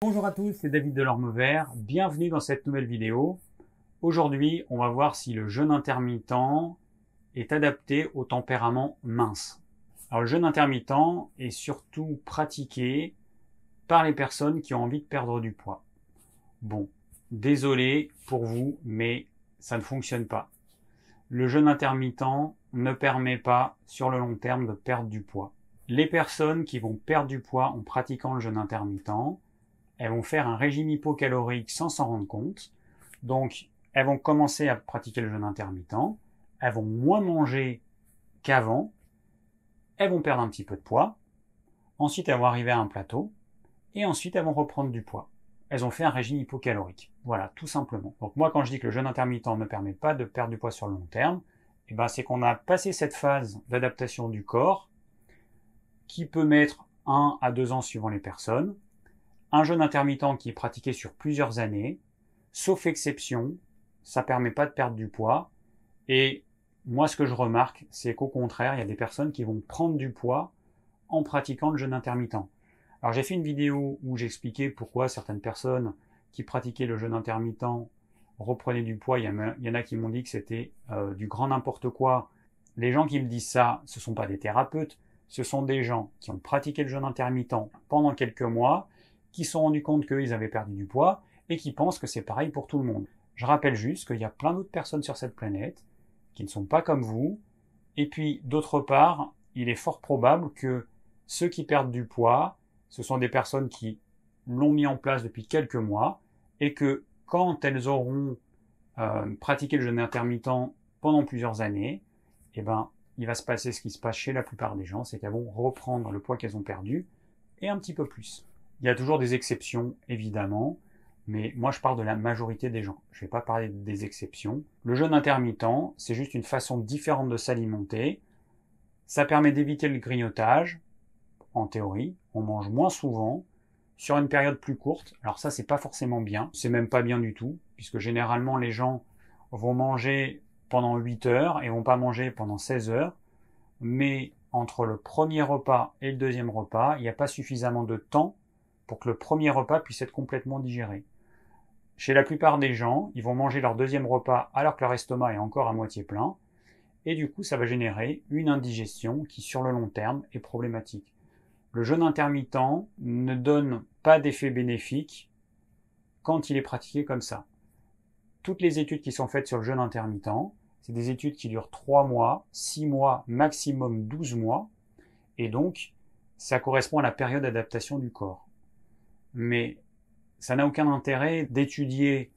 Bonjour à tous, c'est David Delorme-Vert, bienvenue dans cette nouvelle vidéo. Aujourd'hui, on va voir si le jeûne intermittent est adapté au tempérament mince. Alors le jeûne intermittent est surtout pratiqué par les personnes qui ont envie de perdre du poids. Bon, désolé pour vous, mais ça ne fonctionne pas. Le jeûne intermittent ne permet pas sur le long terme de perdre du poids. Les personnes qui vont perdre du poids en pratiquant le jeûne intermittent, elles vont faire un régime hypocalorique sans s'en rendre compte. Donc, elles vont commencer à pratiquer le jeûne intermittent. Elles vont moins manger qu'avant. Elles vont perdre un petit peu de poids. Ensuite, elles vont arriver à un plateau. Et ensuite, elles vont reprendre du poids. Elles ont fait un régime hypocalorique. Voilà, tout simplement. Donc moi, quand je dis que le jeûne intermittent ne permet pas de perdre du poids sur le long terme, c'est qu'on a passé cette phase d'adaptation du corps qui peut mettre 1 à 2 ans suivant les personnes. Un jeûne intermittent qui est pratiqué sur plusieurs années, sauf exception, ça permet pas de perdre du poids. Et moi, ce que je remarque, c'est qu'au contraire, il y a des personnes qui vont prendre du poids en pratiquant le jeûne intermittent. Alors j'ai fait une vidéo où j'expliquais pourquoi certaines personnes qui pratiquaient le jeûne intermittent reprenaient du poids. Il y en a qui m'ont dit que c'était du grand n'importe quoi. Les gens qui me disent ça, ce sont pas des thérapeutes, ce sont des gens qui ont pratiqué le jeûne intermittent pendant quelques mois, qui se sont rendus compte qu'ils avaient perdu du poids et qui pensent que c'est pareil pour tout le monde. Je rappelle juste qu'il y a plein d'autres personnes sur cette planète qui ne sont pas comme vous. Et puis, d'autre part, il est fort probable que ceux qui perdent du poids, ce sont des personnes qui l'ont mis en place depuis quelques mois et que quand elles auront pratiqué le jeûne intermittent pendant plusieurs années, il va se passer ce qui se passe chez la plupart des gens, c'est qu'elles vont reprendre le poids qu'elles ont perdu et un petit peu plus. Il y a toujours des exceptions, évidemment, mais moi je parle de la majorité des gens. Je ne vais pas parler des exceptions. Le jeûne intermittent, c'est juste une façon différente de s'alimenter. Ça permet d'éviter le grignotage, en théorie. On mange moins souvent, sur une période plus courte. Alors ça, c'est pas forcément bien. C'est même pas bien du tout, puisque généralement les gens vont manger pendant 8 heures et vont pas manger pendant 16 heures. Mais entre le premier repas et le deuxième repas, il n'y a pas suffisamment de temps pour que le premier repas puisse être complètement digéré. Chez la plupart des gens, ils vont manger leur deuxième repas alors que leur estomac est encore à moitié plein, et du coup ça va générer une indigestion qui sur le long terme est problématique. Le jeûne intermittent ne donne pas d'effet bénéfique quand il est pratiqué comme ça. Toutes les études qui sont faites sur le jeûne intermittent, c'est des études qui durent 3 mois, 6 mois, maximum 12 mois, et donc ça correspond à la période d'adaptation du corps. Mais ça n'a aucun intérêt d'étudier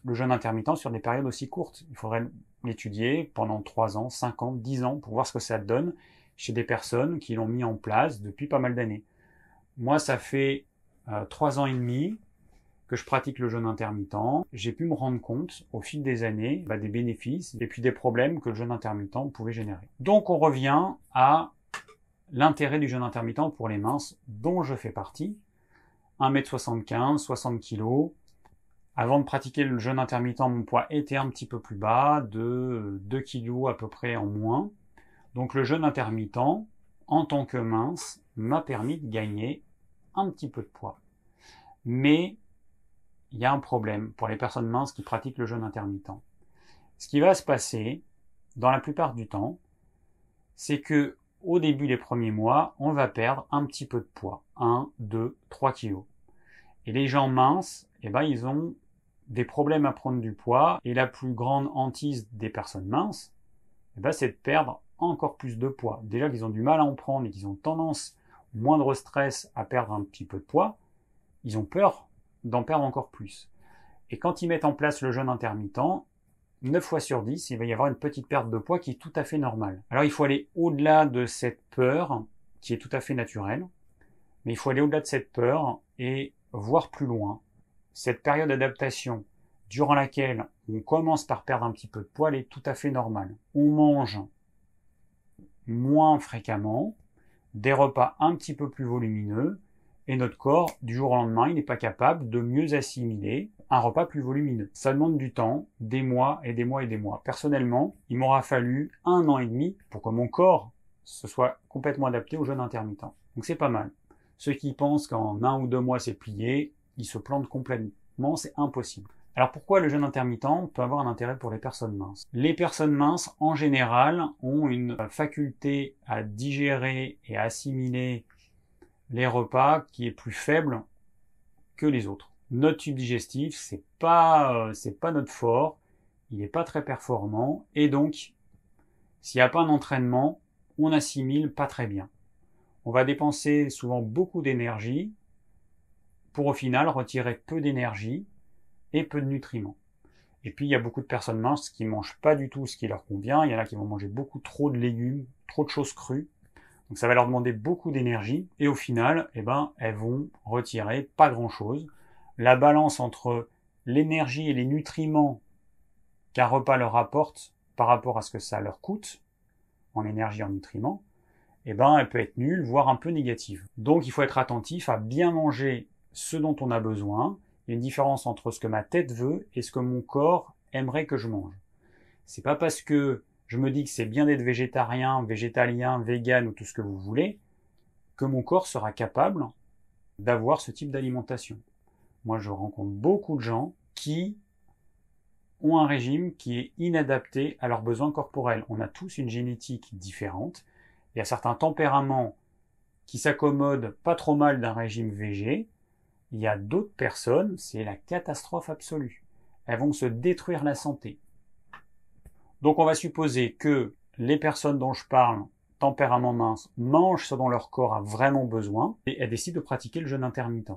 le jeûne intermittent sur des périodes aussi courtes. Il faudrait l'étudier pendant 3 ans, 5 ans, 10 ans pour voir ce que ça donne chez des personnes qui l'ont mis en place depuis pas mal d'années. Moi, ça fait 3 ans et demi que je pratique le jeûne intermittent. J'ai pu me rendre compte au fil des années des bénéfices et puis des problèmes que le jeûne intermittent pouvait générer. Donc on revient à l'intérêt du jeûne intermittent pour les minces dont je fais partie. 1m75, 60 kg. Avant de pratiquer le jeûne intermittent, mon poids était un petit peu plus bas, de 2 kg à peu près en moins. Donc le jeûne intermittent, en tant que mince, m'a permis de gagner un petit peu de poids. Mais il y a un problème pour les personnes minces qui pratiquent le jeûne intermittent. Ce qui va se passer, dans la plupart du temps, c'est que au début des premiers mois, on va perdre un petit peu de poids. 1, 2, 3 kg. Et les gens minces, ils ont des problèmes à prendre du poids. Et la plus grande hantise des personnes minces, c'est de perdre encore plus de poids. Déjà qu'ils ont du mal à en prendre et qu'ils ont tendance, au moindre stress, à perdre un petit peu de poids, ils ont peur d'en perdre encore plus. Et quand ils mettent en place le jeûne intermittent, 9 fois sur 10, il va y avoir une petite perte de poids qui est tout à fait normale. Alors il faut aller au-delà de cette peur, qui est tout à fait naturelle, mais il faut aller au-delà de cette peur et voir plus loin. Cette période d'adaptation durant laquelle on commence par perdre un petit peu de poids, elle est tout à fait normale. On mange moins fréquemment, des repas un petit peu plus volumineux, et notre corps, du jour au lendemain, il n'est pas capable de mieux assimiler un repas plus volumineux. Ça demande du temps, des mois et des mois et des mois. Personnellement, il m'aura fallu 1 an et demi pour que mon corps se soit complètement adapté au jeûne intermittent. Donc c'est pas mal. Ceux qui pensent qu'en 1 ou 2 mois c'est plié, il se plante complètement, c'est impossible. Alors pourquoi le jeûne intermittent peut avoir un intérêt pour les personnes minces? Les personnes minces, en général, ont une faculté à digérer et à assimiler les repas qui est plus faible que les autres. Notre tube digestif, c'est pas notre fort, il n'est pas très performant, et donc, s'il n'y a pas un entraînement, on assimile pas très bien. On va dépenser souvent beaucoup d'énergie pour au final retirer peu d'énergie et peu de nutriments. Et puis il y a beaucoup de personnes minces qui mangent pas du tout ce qui leur convient, il y en a qui vont manger beaucoup trop de légumes, trop de choses crues, donc ça va leur demander beaucoup d'énergie, et au final, elles vont retirer pas grand chose. La balance entre l'énergie et les nutriments qu'un repas leur apporte par rapport à ce que ça leur coûte, en énergie et en nutriments, elle peut être nulle, voire un peu négative. Donc il faut être attentif à bien manger ce dont on a besoin. Il y a une différence entre ce que ma tête veut et ce que mon corps aimerait que je mange. C'est pas parce que je me dis que c'est bien d'être végétarien, végétalien, vegan ou tout ce que vous voulez, que mon corps sera capable d'avoir ce type d'alimentation. Moi, je rencontre beaucoup de gens qui ont un régime qui est inadapté à leurs besoins corporels. On a tous une génétique différente. Il y a certains tempéraments qui s'accommodent pas trop mal d'un régime végé. Il y a d'autres personnes, c'est la catastrophe absolue. Elles vont se détruire la santé. Donc on va supposer que les personnes dont je parle, tempérament mince, mangent ce dont leur corps a vraiment besoin et elles décident de pratiquer le jeûne intermittent.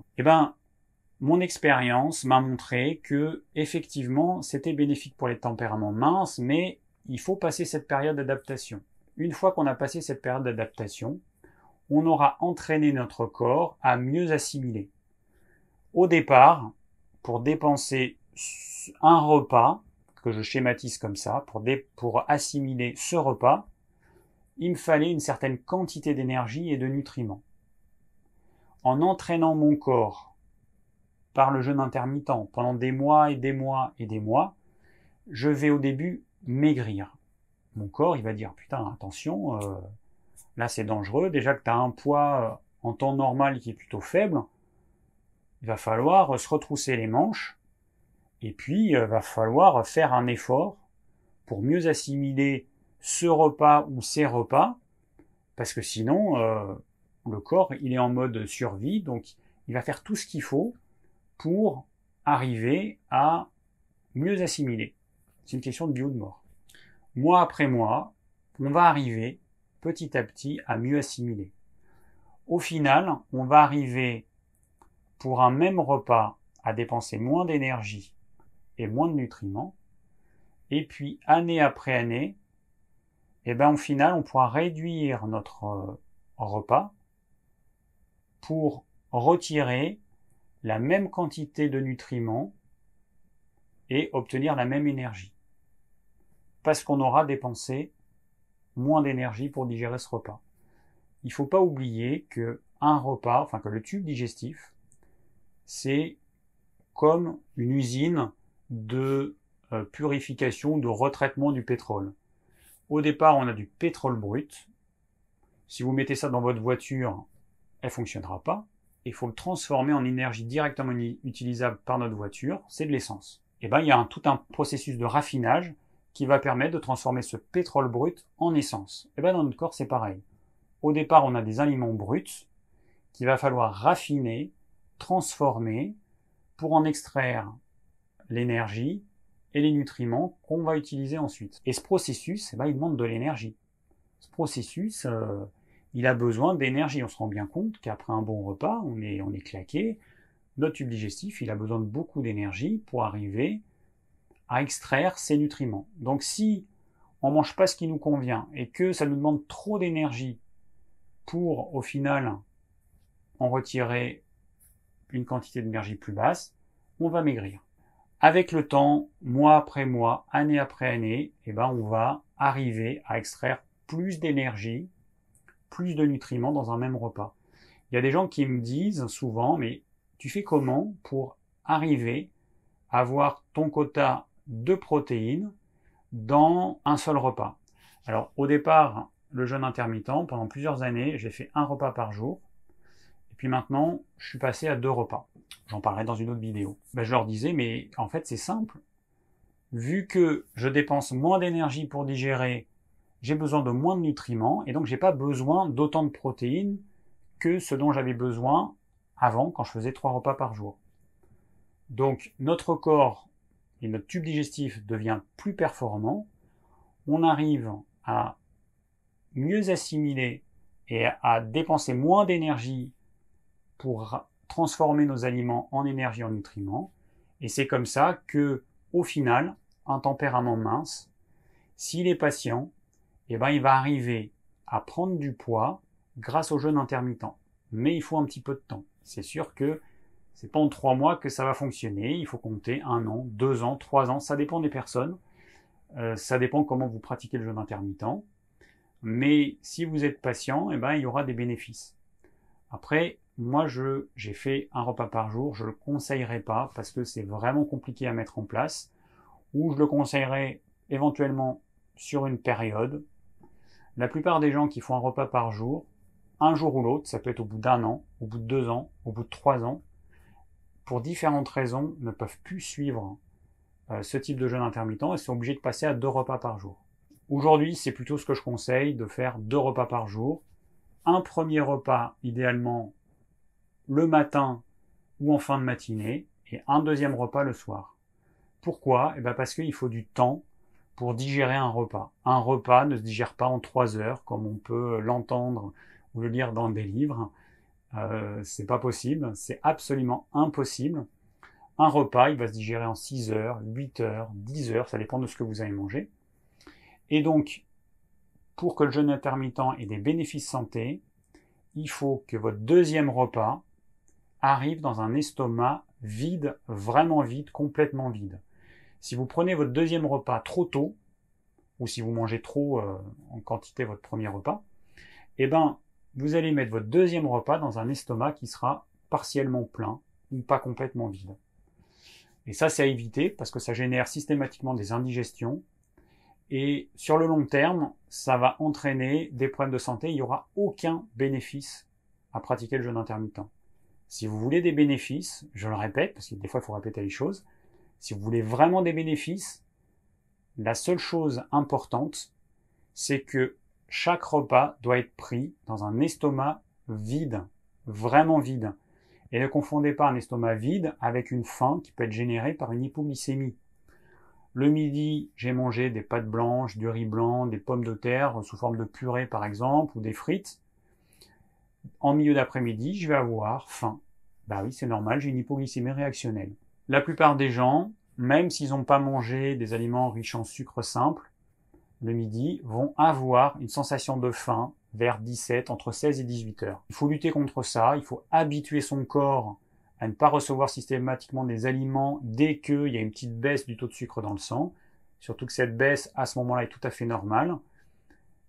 Mon expérience m'a montré que, effectivement, c'était bénéfique pour les tempéraments minces, mais il faut passer cette période d'adaptation. Une fois qu'on a passé cette période d'adaptation, on aura entraîné notre corps à mieux assimiler. Au départ, pour dépenser un repas, que je schématise comme ça, pour assimiler ce repas, il me fallait une certaine quantité d'énergie et de nutriments. En entraînant mon corps par le jeûne intermittent pendant des mois et des mois et des mois, je vais au début maigrir. Mon corps, il va dire, putain, attention, là c'est dangereux, déjà que tu as un poids en temps normal qui est plutôt faible, il va falloir se retrousser les manches, et puis il va falloir faire un effort pour mieux assimiler ce repas ou ces repas, parce que sinon, le corps, il est en mode survie, donc il va faire tout ce qu'il faut pour arriver à mieux assimiler. C'est une question de vie ou de mort. Mois après mois, on va arriver petit à petit à mieux assimiler. Au final, on va arriver pour un même repas à dépenser moins d'énergie et moins de nutriments. Et puis, année après année, au final, on pourra réduire notre repas pour retirer la même quantité de nutriments et obtenir la même énergie. Parce qu'on aura dépensé moins d'énergie pour digérer ce repas. Il ne faut pas oublier que que le tube digestif, c'est comme une usine de purification, de retraitement du pétrole. Au départ, on a du pétrole brut. Si vous mettez ça dans votre voiture, elle ne fonctionnera pas. Il faut le transformer en énergie directement utilisable par notre voiture, c'est de l'essence. Il y a tout un processus de raffinage qui va permettre de transformer ce pétrole brut en essence. Dans notre corps, c'est pareil. Au départ, on a des aliments bruts qu'il va falloir raffiner, transformer pour en extraire l'énergie et les nutriments qu'on va utiliser ensuite. Et ce processus, il demande de l'énergie. Ce processus, il a besoin d'énergie. On se rend bien compte qu'après un bon repas, on est claqué. Notre tube digestif, il a besoin de beaucoup d'énergie pour arriver à extraire ces nutriments. Donc si on ne mange pas ce qui nous convient et que ça nous demande trop d'énergie pour, au final, en retirer une quantité d'énergie plus basse, on va maigrir. Avec le temps, mois après mois, année après année, on va arriver à extraire plus d'énergie, plus de nutriments dans un même repas. Il y a des gens qui me disent souvent, mais tu fais comment pour arriver à avoir ton quota de protéines dans un seul repas? Alors au départ, le jeûne intermittent, pendant plusieurs années, j'ai fait un repas par jour. Et puis maintenant, je suis passé à 2 repas. J'en parlerai dans une autre vidéo. Je leur disais, mais en fait, c'est simple. Vu que je dépense moins d'énergie pour digérer, j'ai besoin de moins de nutriments, et donc j'ai pas besoin d'autant de protéines que ce dont j'avais besoin avant, quand je faisais 3 repas par jour. Donc, notre corps et notre tube digestif devient plus performant. On arrive à mieux assimiler et à dépenser moins d'énergie pour transformer nos aliments en énergie, en nutriments. Et c'est comme ça que, au final, un tempérament mince, s'il est patient, il va arriver à prendre du poids grâce au jeûne intermittent. Mais il faut un petit peu de temps. C'est sûr que c'est pas en 3 mois que ça va fonctionner. Il faut compter 1 an, 2 ans, 3 ans. Ça dépend des personnes. Ça dépend comment vous pratiquez le jeûne intermittent. Mais si vous êtes patient, il y aura des bénéfices. Après, moi, j'ai fait 1 repas par jour. Je ne le conseillerais pas parce que c'est vraiment compliqué à mettre en place. Ou je le conseillerais éventuellement sur une période. La plupart des gens qui font 1 repas par jour, un jour ou l'autre, ça peut être au bout d'1 an, au bout de 2 ans, au bout de 3 ans, pour différentes raisons, ne peuvent plus suivre ce type de jeûne intermittent et sont obligés de passer à 2 repas par jour. Aujourd'hui, c'est plutôt ce que je conseille, de faire 2 repas par jour. Un premier repas, idéalement, le matin ou en fin de matinée, et un deuxième repas le soir. Pourquoi? Parce qu'il faut du temps pour digérer un repas. Un repas ne se digère pas en 3 heures, comme on peut l'entendre ou le lire dans des livres. C'est pas possible, c'est absolument impossible. Un repas, il va se digérer en 6 heures, 8 heures, 10 heures, ça dépend de ce que vous avez mangé. Et donc, pour que le jeûne intermittent ait des bénéfices santé, il faut que votre deuxième repas arrive dans un estomac vide, vraiment vide, complètement vide. Si vous prenez votre deuxième repas trop tôt, ou si vous mangez trop en quantité votre premier repas, vous allez mettre votre deuxième repas dans un estomac qui sera partiellement plein ou pas complètement vide. Et ça, c'est à éviter parce que ça génère systématiquement des indigestions. Et sur le long terme, ça va entraîner des problèmes de santé. Il n'y aura aucun bénéfice à pratiquer le jeûne intermittent. Si vous voulez des bénéfices, je le répète, parce que des fois il faut répéter les choses, si vous voulez vraiment des bénéfices, la seule chose importante, c'est que chaque repas doit être pris dans un estomac vide, vraiment vide. Et ne confondez pas un estomac vide avec une faim qui peut être générée par une hypoglycémie. Le midi, j'ai mangé des pâtes blanches, du riz blanc, des pommes de terre sous forme de purée par exemple, ou des frites. En milieu d'après-midi, je vais avoir faim. Oui, c'est normal, j'ai une hypoglycémie réactionnelle. La plupart des gens, même s'ils n'ont pas mangé des aliments riches en sucre simple, le midi, vont avoir une sensation de faim vers 17, entre 16 et 18 heures. Il faut lutter contre ça, il faut habituer son corps à ne pas recevoir systématiquement des aliments dès qu'il y a une petite baisse du taux de sucre dans le sang, surtout que cette baisse, à ce moment-là, est tout à fait normale.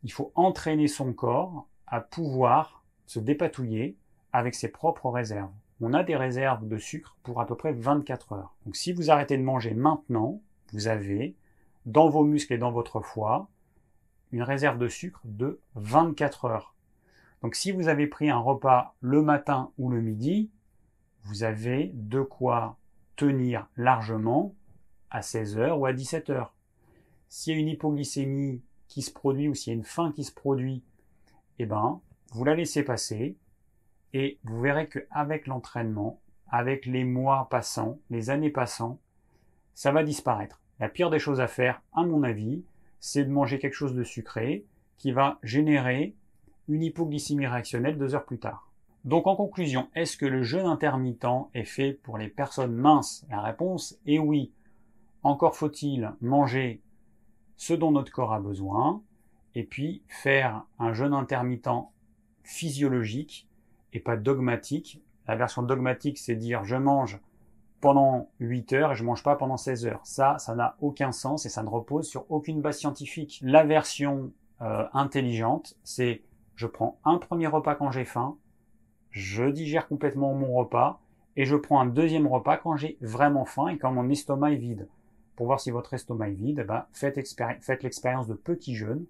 Il faut entraîner son corps à pouvoir se dépatouiller avec ses propres réserves. On a des réserves de sucre pour à peu près 24 heures. Donc si vous arrêtez de manger maintenant, vous avez dans vos muscles et dans votre foie une réserve de sucre de 24 heures. Donc si vous avez pris un repas le matin ou le midi, vous avez de quoi tenir largement à 16 heures ou à 17 heures. S'il y a une hypoglycémie qui se produit ou s'il y a une faim qui se produit, vous la laissez passer et vous verrez qu'avec l'entraînement, avec les mois passant, les années passant, ça va disparaître. La pire des choses à faire, à mon avis, c'est de manger quelque chose de sucré qui va générer une hypoglycémie réactionnelle 2 heures plus tard. Donc en conclusion, est-ce que le jeûne intermittent est fait pour les personnes minces? La réponse est oui. Encore faut-il manger ce dont notre corps a besoin et puis faire un jeûne intermittent physiologique et pas dogmatique. La version dogmatique, c'est dire je mange pendant 8 heures et je mange pas pendant 16 heures. Ça n'a aucun sens et ça ne repose sur aucune base scientifique. La version intelligente, c'est je prends un premier repas quand j'ai faim, je digère complètement mon repas et je prends un deuxième repas quand j'ai vraiment faim et quand mon estomac est vide. Pour voir si votre estomac est vide, faites l'expérience de petit jeûne.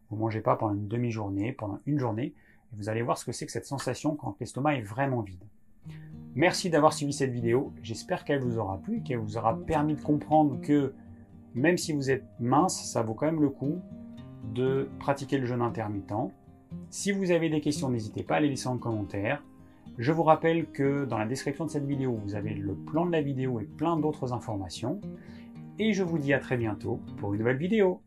Vous ne mangez pas pendant une demi-journée, pendant une journée, Et vous allez voir ce que c'est que cette sensation quand l'estomac est vraiment vide. Merci d'avoir suivi cette vidéo. J'espère qu'elle vous aura plu, qu'elle vous aura permis de comprendre que même si vous êtes mince, ça vaut quand même le coup de pratiquer le jeûne intermittent. Si vous avez des questions, n'hésitez pas à les laisser en commentaire. Je vous rappelle que dans la description de cette vidéo, vous avez le plan de la vidéo et plein d'autres informations. Et je vous dis à très bientôt pour une nouvelle vidéo.